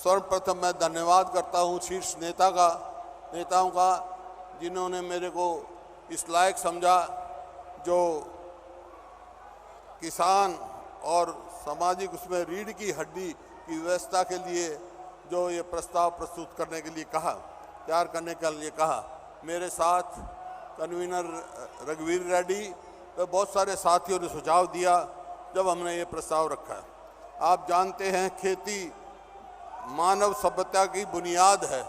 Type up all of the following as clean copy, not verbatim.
सर्वप्रथम मैं धन्यवाद करता हूं शीर्ष नेताओं का जिन्होंने मेरे को इस लायक समझा, जो किसान और सामाजिक उसमें रीढ़ की हड्डी की व्यवस्था के लिए जो ये प्रस्ताव प्रस्तुत करने के लिए कहा, तैयार करने के लिए कहा। मेरे साथ कन्वीनर रघुवीर रेड्डी व बहुत सारे साथियों ने सुझाव दिया जब हमने ये प्रस्ताव रखा है। आप जानते हैं खेती मानव सभ्यता की बुनियाद है।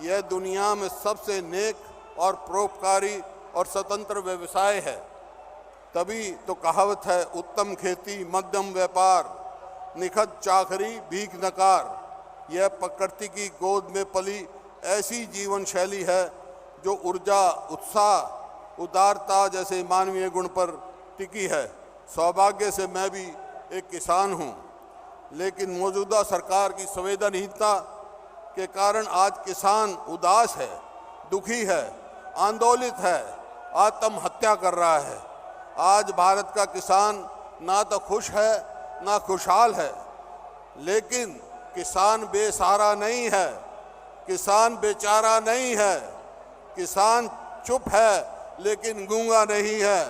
यह दुनिया में सबसे नेक और परोपकारी और स्वतंत्र व्यवसाय है। तभी तो कहावत है, उत्तम खेती मध्यम व्यापार, निखत चाकरी भीख नकार। यह प्रकृति की गोद में पली ऐसी जीवन शैली है जो ऊर्जा, उत्साह, उदारता जैसे मानवीय गुण पर टिकी है। सौभाग्य से मैं भी एक किसान हूँ, लेकिन मौजूदा सरकार की संवेदनहीनता के कारण आज किसान उदास है, दुखी है, आंदोलित है, आत्महत्या कर रहा है। आज भारत का किसान ना तो खुश है ना खुशहाल है। लेकिन किसान बेसहारा नहीं है, किसान बेचारा नहीं है, किसान चुप है लेकिन गूंगा नहीं है।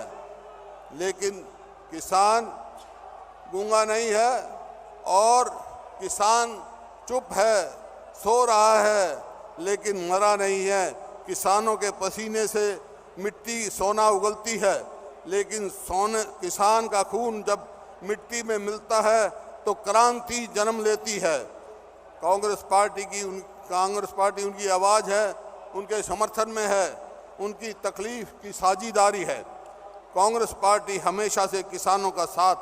लेकिन किसान गूंगा नहीं है और किसान चुप है, सो रहा है लेकिन मरा नहीं है। किसानों के पसीने से मिट्टी सोना उगलती है, लेकिन किसान का खून जब मिट्टी में मिलता है तो क्रांति जन्म लेती है। कांग्रेस पार्टी उनकी आवाज़ है, उनके समर्थन में है, उनकी तकलीफ की साझीदारी है। कांग्रेस पार्टी हमेशा से किसानों का साथ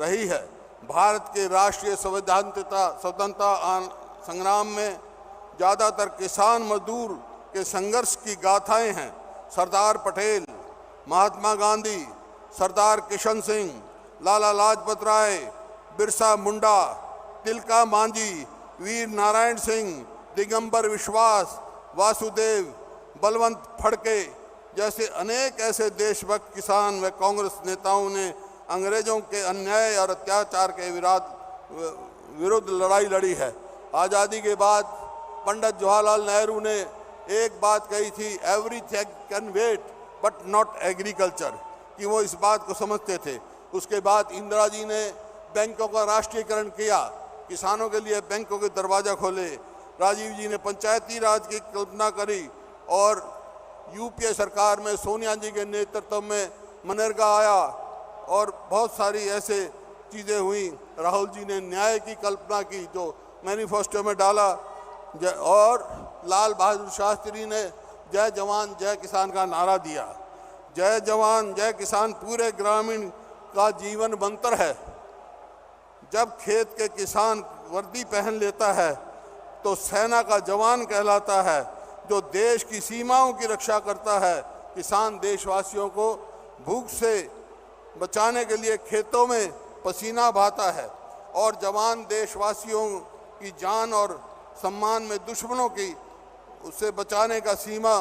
रही है। भारत के राष्ट्रीय स्वतंत्रता संग्राम में ज़्यादातर किसान मजदूर के संघर्ष की गाथाएं हैं। सरदार पटेल, महात्मा गांधी, सरदार किशन सिंह, लाला लाजपत राय, बिरसा मुंडा, तिलका मांझी, वीर नारायण सिंह, दिगंबर विश्वास, वासुदेव, बलवंत फड़के जैसे अनेक ऐसे देशभक्त किसान व कांग्रेस नेताओं ने अंग्रेजों के अन्याय और अत्याचार के विरुद्ध लड़ाई लड़ी है। आज़ादी के बाद पंडित जवाहरलाल नेहरू ने एक बात कही थी, everything can wait but not agriculture, कि वो इस बात को समझते थे। उसके बाद इंदिरा जी ने बैंकों का राष्ट्रीयकरण किया, किसानों के लिए बैंकों के दरवाजा खोले। राजीव जी ने पंचायती राज की कल्पना करी और यूपीए सरकार में सोनिया जी के नेतृत्व में मनरेगा आया और बहुत सारी ऐसे चीज़ें हुई। राहुल जी ने न्याय की कल्पना की जो मैनिफेस्टो में डाला, और लाल बहादुर शास्त्री ने जय जवान जय किसान का नारा दिया। जय जवान जय किसान पूरे ग्रामीण का जीवन मंत्र है। जब खेत के किसान वर्दी पहन लेता है तो सेना का जवान कहलाता है, जो देश की सीमाओं की रक्षा करता है। किसान देशवासियों को भूख से बचाने के लिए खेतों में पसीना बहाता है, और जवान देशवासियों की जान और सम्मान में दुश्मनों की उससे बचाने का सीमा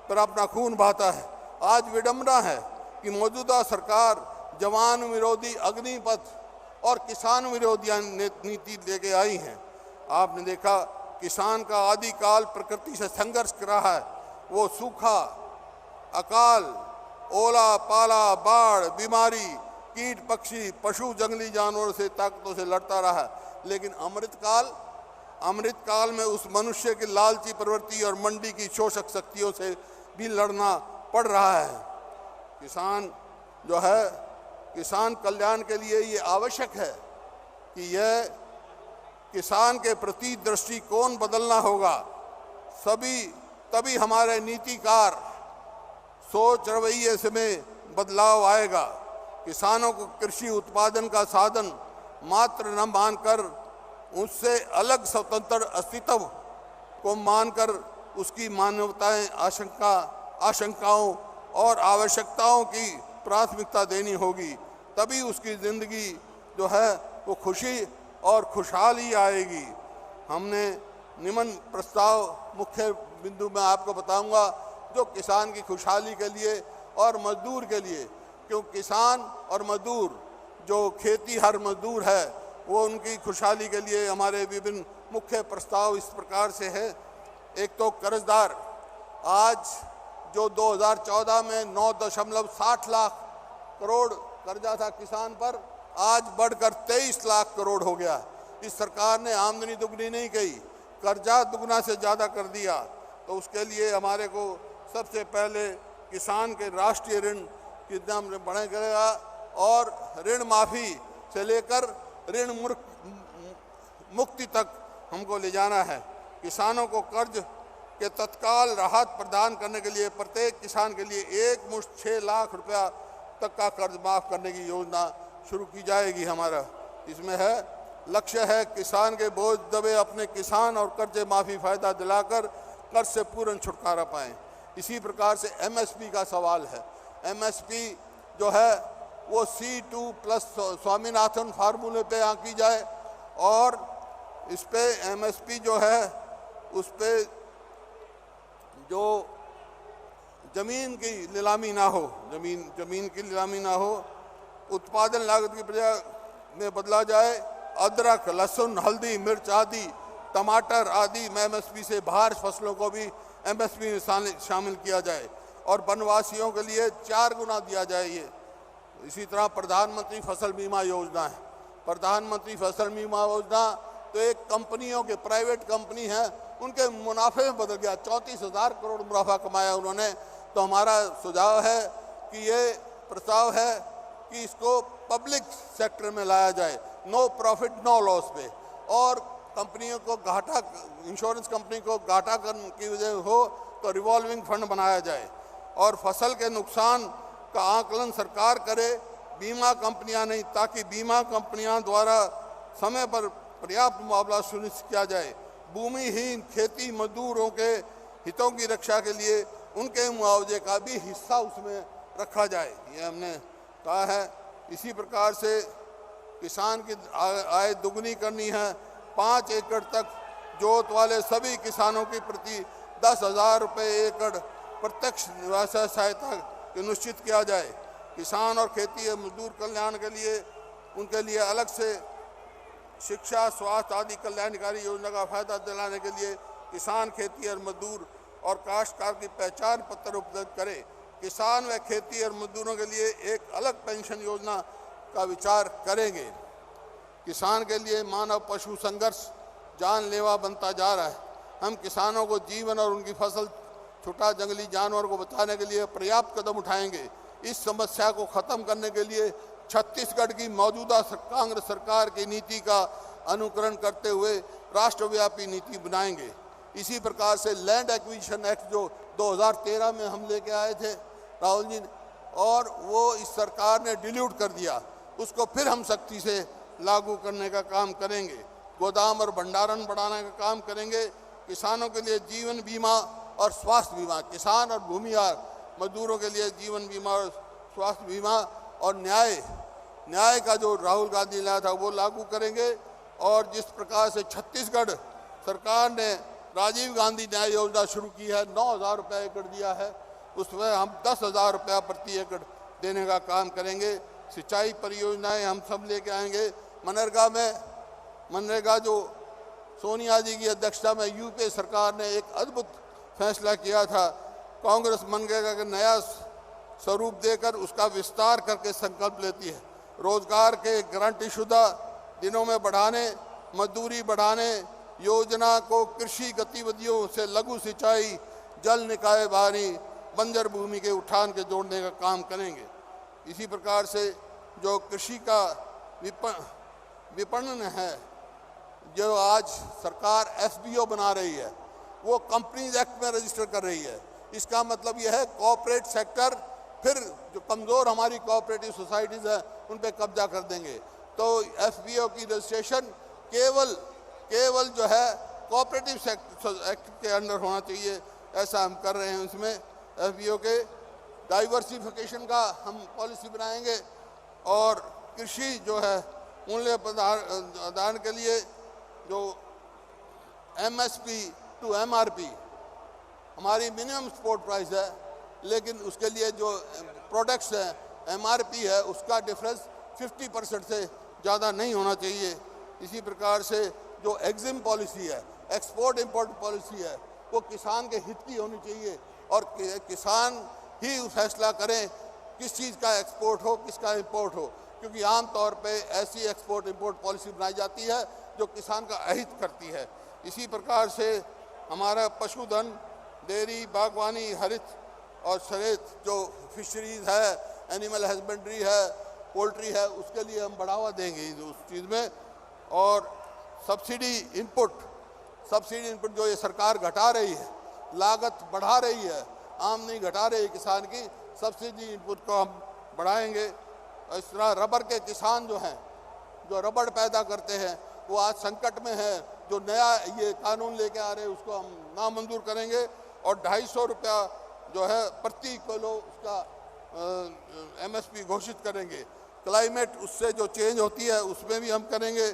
पर अपना खून बहाता है। आज विडंबना है कि मौजूदा सरकार जवान विरोधी अग्निपथ और किसान विरोधी नीति लेके आई है। आपने देखा, किसान का आदिकाल प्रकृति से संघर्ष कर रहा है। वो सूखा, अकाल, ओला पाला, बाढ़, बीमारी, कीट पक्षी, पशु, जंगली जानवरों से ताकतों से लड़ता रहा है। लेकिन अमृतकाल में उस मनुष्य की लालची प्रवृत्ति और मंडी की शोषक शक्तियों से भी लड़ना पड़ रहा है। किसान जो है, किसान कल्याण के लिए ये आवश्यक है कि यह किसान के प्रति दृष्टिकोण बदलना होगा। तभी हमारे नीतिकार सोच रवैये से में बदलाव आएगा। किसानों को कृषि उत्पादन का साधन मात्र न मानकर उससे अलग स्वतंत्र अस्तित्व को मानकर उसकी मानवताएं, आशंकाओं और आवश्यकताओं की प्राथमिकता देनी होगी। तभी उसकी ज़िंदगी जो है वो खुशी और खुशहाली आएगी। हमने निम्न प्रस्ताव मुख्य बिंदु में आपको बताऊंगा जो किसान की खुशहाली के लिए और मजदूर के लिए, क्यों किसान और मजदूर जो खेती हर मजदूर है वो उनकी खुशहाली के लिए हमारे विभिन्न मुख्य प्रस्ताव इस प्रकार से है। एक तो कर्जदार आज जो 2014 में 9.60 लाख करोड़ कर्जा था किसान पर, आज बढ़कर 23 लाख करोड़ हो गया। इस सरकार ने आमदनी दुगनी नहीं की, कर्जा दुगना से ज़्यादा कर दिया। तो उसके लिए हमारे को सबसे पहले किसान के राष्ट्रीय ऋण कितना बढ़ेगा और ऋण माफ़ी से लेकर ऋण मुक्ति तक हमको ले जाना है। किसानों को कर्ज के तत्काल राहत प्रदान करने के लिए प्रत्येक किसान के लिए एक मुश्त 6 लाख रुपया तक का कर्ज माफ़ करने की योजना शुरू की जाएगी। हमारा इसमें है लक्ष्य है किसान के बोझ दबे अपने किसान और कर्ज माफ़ी फ़ायदा दिलाकर कर्ज से पूर्ण छुटकारा पाएँ। इसी प्रकार से MSP का सवाल है। MSP जो है वो C2+ स्वामीनाथन फार्मूले पे आंकी जाए और इस पे MSP जो है उस पे जो ज़मीन की नीलामी ना हो, ज़मीन की नीलामी ना हो, उत्पादन लागत की बजाय में बदला जाए। अदरक, लहसुन, हल्दी, मिर्च आदि, टमाटर आदि MSP से बाहर फसलों को भी MSP में शामिल किया जाए और वनवासियों के लिए 4 गुना दिया जाए। ये इसी तरह प्रधानमंत्री फसल बीमा योजना है। प्रधानमंत्री फसल बीमा योजना तो एक कंपनियों के प्राइवेट कंपनी है उनके मुनाफे में बदल गया। 34,000 करोड़ मुनाफा कमाया उन्होंने। तो हमारा सुझाव है कि ये प्रस्ताव है कि इसको पब्लिक सेक्टर में लाया जाए, नो प्रॉफिट नो लॉस पे, और कंपनियों को घाटा, इंश्योरेंस कंपनी को घाटा की वजह हो तो रिवॉल्विंग फंड बनाया जाए और फसल के नुकसान का आकलन सरकार करे, बीमा कंपनियां नहीं, ताकि बीमा कंपनियां द्वारा समय पर पर्याप्त मुआवजा सुनिश्चित किया जाए। भूमिहीन खेती मजदूरों के हितों की रक्षा के लिए उनके मुआवजे का भी हिस्सा उसमें रखा जाए, ये हमने कहा है। इसी प्रकार से किसान की आय दुगनी करनी है। 5 एकड़ तक जोत वाले सभी किसानों की प्रति 10,000 रुपये एकड़ प्रत्यक्ष व्यवसाय सहायता निश्चित किया जाए। किसान और खेती मजदूर कल्याण के लिए उनके लिए अलग से शिक्षा, स्वास्थ्य आदि कल्याणकारी योजना का फायदा दिलाने के लिए किसान, खेती और मजदूर और काश्तकार की पहचान पत्र उपलब्ध करें। किसान व खेती और मजदूरों के लिए एक अलग पेंशन योजना का विचार करेंगे। किसान के लिए मानव पशु संघर्ष जानलेवा बनता जा रहा है। हम किसानों को जीवन और उनकी फसल छुटा जंगली जानवर को बचाने के लिए पर्याप्त कदम उठाएंगे। इस समस्या को ख़त्म करने के लिए छत्तीसगढ़ की मौजूदा कांग्रेस सरकार की नीति का अनुकरण करते हुए राष्ट्रव्यापी नीति बनाएंगे। इसी प्रकार से लैंड एक्विजिशन एक्ट जो 2013 में हम लेके आए थे राहुल जी, और वो इस सरकार ने डिल्यूट कर दिया, उसको फिर हम सख्ती से लागू करने का काम करेंगे। गोदाम और भंडारण बढ़ाने का काम करेंगे। किसानों के लिए जीवन बीमा और स्वास्थ्य बीमा, किसान और भूमिहार मजदूरों के लिए जीवन बीमा और स्वास्थ्य बीमा और न्याय का जो राहुल गांधी ने लाया था वो लागू करेंगे। और जिस प्रकार से छत्तीसगढ़ सरकार ने राजीव गांधी न्याय योजना शुरू की है, 9,000 रुपये एकड़ दिया है, उसमें हम 10,000 रुपया प्रति एकड़ देने का काम करेंगे। सिंचाई परियोजनाएं हम सब लेके आएंगे। मनरेगा जो सोनिया जी की अध्यक्षता में यूपीए सरकार ने एक अद्भुत फैसला किया था, कांग्रेस मनरेगा का नया स्वरूप देकर उसका विस्तार करके संकल्प लेती है। रोजगार के गारंटी शुदा दिनों में बढ़ाने, मजदूरी बढ़ाने, योजना को कृषि गतिविधियों से लघु सिंचाई, जल निकाय बारी, बंजर भूमि के उठान के जोड़ने का काम करेंगे। इसी प्रकार से जो कृषि का विपणन है, जो आज सरकार FBO बना रही है, वो कंपनीज एक्ट में रजिस्टर कर रही है। इसका मतलब यह है कॉर्पोरेट सेक्टर फिर जो कमज़ोर हमारी कोऑपरेटिव सोसाइटीज़ हैं उन पे कब्जा कर देंगे। तो FBO की रजिस्ट्रेशन केवल जो है कोऑपरेटिव एक्ट के अंडर होना चाहिए, ऐसा हम कर रहे हैं। उसमें FBO के डाइवर्सिफिकेशन का हम पॉलिसी बनाएंगे और कृषि जो है मूल्य प्रदान के लिए जो MSP to MRP हमारी मिनिमम सपोर्ट प्राइस है, लेकिन उसके लिए जो प्रोडक्ट्स है MRP है उसका डिफरेंस 50% से ज़्यादा नहीं होना चाहिए। इसी प्रकार से जो एग्जिम पॉलिसी है, एक्सपोर्ट इंपोर्ट पॉलिसी है, वो किसान के हित की होनी चाहिए और किसान ही फैसला करें किस चीज़ का एक्सपोर्ट हो, किसका इंपोर्ट हो, क्योंकि आम तौर पे ऐसी एक्सपोर्ट इंपोर्ट पॉलिसी बनाई जाती है जो किसान का अहित करती है। इसी प्रकार से हमारा पशुधन, डेयरी, बागवानी, हरित और सरेत जो फिशरीज है, एनिमल हस्बेंड्री है, पोल्ट्री है, उसके लिए हम बढ़ावा देंगे उस चीज़ में। और सब्सिडी इनपुट जो ये सरकार घटा रही है, लागत बढ़ा रही है, आमदनी घटा रही है किसान की, सब्सिडी इनपुट को हम बढ़ाएंगे। इस तरह रबर के किसान जो हैं, जो रबड़ पैदा करते हैं, वो आज संकट में है। जो नया ये कानून लेके आ रहे हैं उसको हम नामंजूर करेंगे और 250 रुपया जो है प्रति किलो उसका MSP घोषित करेंगे। क्लाइमेट उससे जो चेंज होती है उसमें भी हम करेंगे।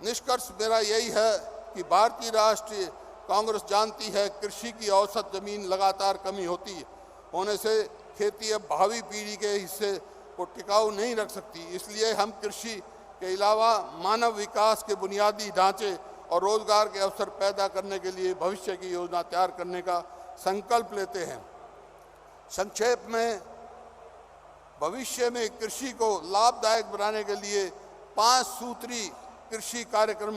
निष्कर्ष मेरा यही है कि भारतीय राष्ट्रीय कांग्रेस जानती है कृषि की औसत जमीन लगातार कमी होने से खेती अब भावी पीढ़ी के हिस्से को टिकाऊ नहीं रख सकती। इसलिए हम कृषि के अलावा मानव विकास के बुनियादी ढांचे और रोजगार के अवसर पैदा करने के लिए भविष्य की योजना तैयार करने का संकल्प लेते हैं। संक्षेप में, भविष्य में कृषि को लाभदायक बनाने के लिए 5 सूत्री कृषि कार्यक्रम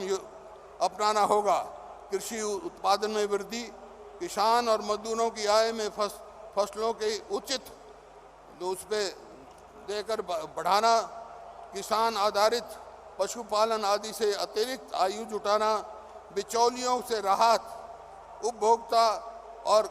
अपनाना होगा। कृषि उत्पादन में वृद्धि, किसान और मजदूरों की आय में फसलों के उचित उस पे देकर बढ़ाना, किसान आधारित पशुपालन आदि से अतिरिक्त आयु जुटाना, बिचौलियों से राहत, उपभोक्ता और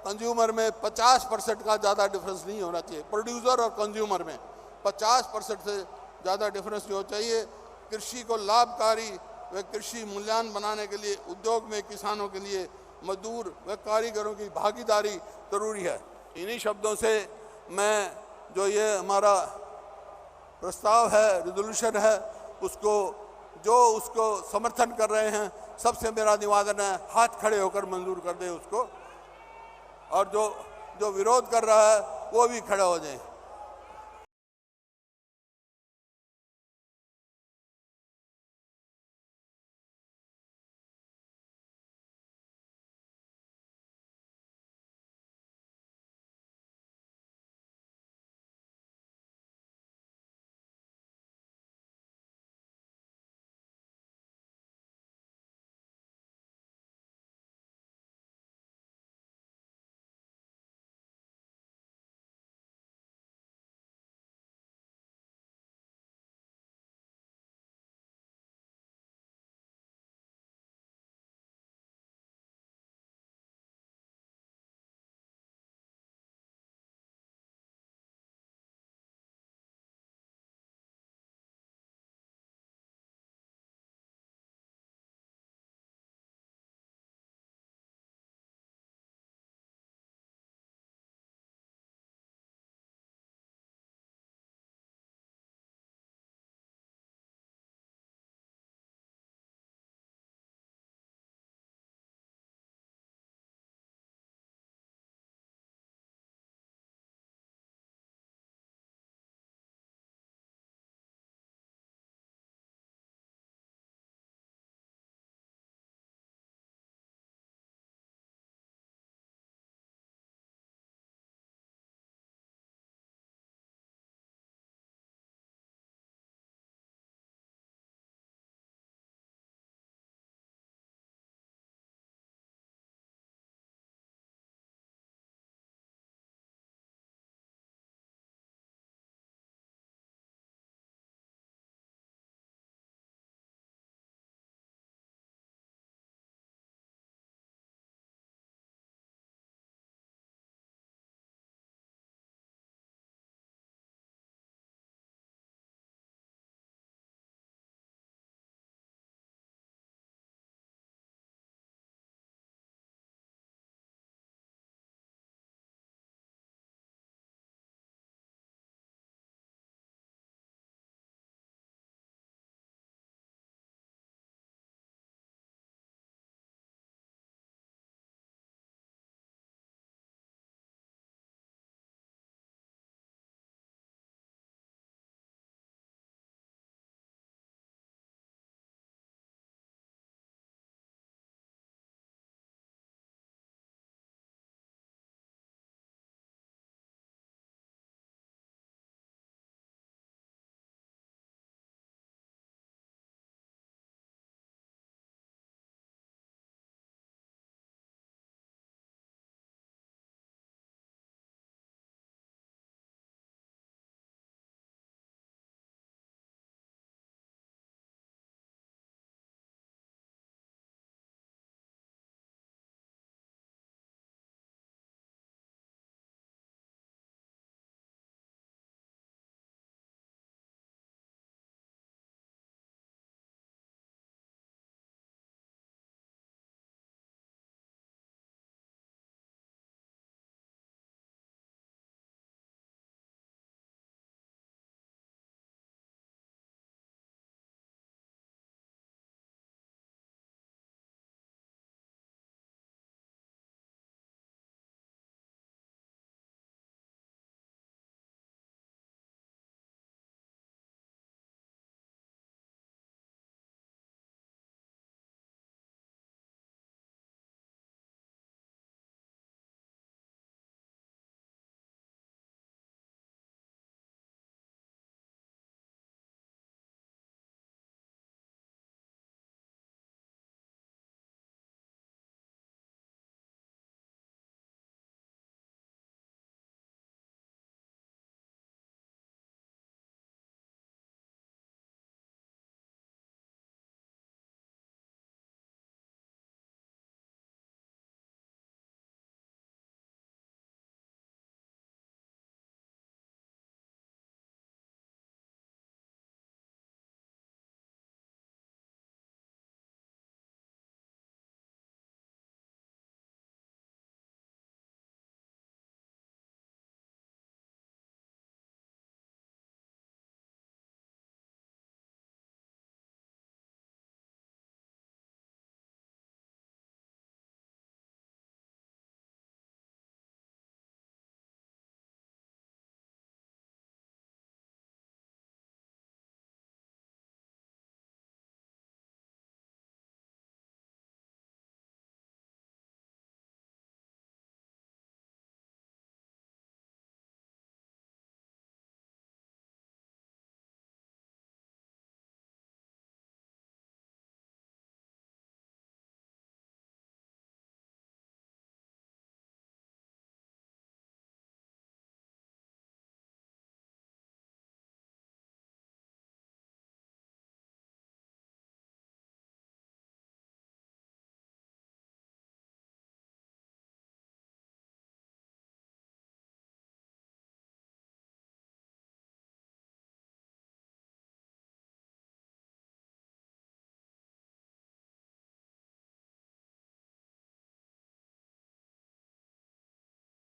कंज्यूमर में 50% का ज़्यादा डिफरेंस नहीं होना चाहिए। प्रोड्यूसर और कंज्यूमर में 50% से ज़्यादा डिफरेंस नहीं होना चाहिए। कृषि को लाभकारी व कृषि मूल्यांकन बनाने के लिए उद्योग में किसानों के लिए मजदूर व कारीगरों की भागीदारी जरूरी है। इन्हीं शब्दों से मैं जो ये हमारा प्रस्ताव है, रिजोल्यूशन है, उसको समर्थन कर रहे हैं, सबसे मेरा निवेदन है हाथ खड़े होकर मंजूर कर दें उसको, और जो विरोध कर रहा है वो भी खड़ा हो जाए।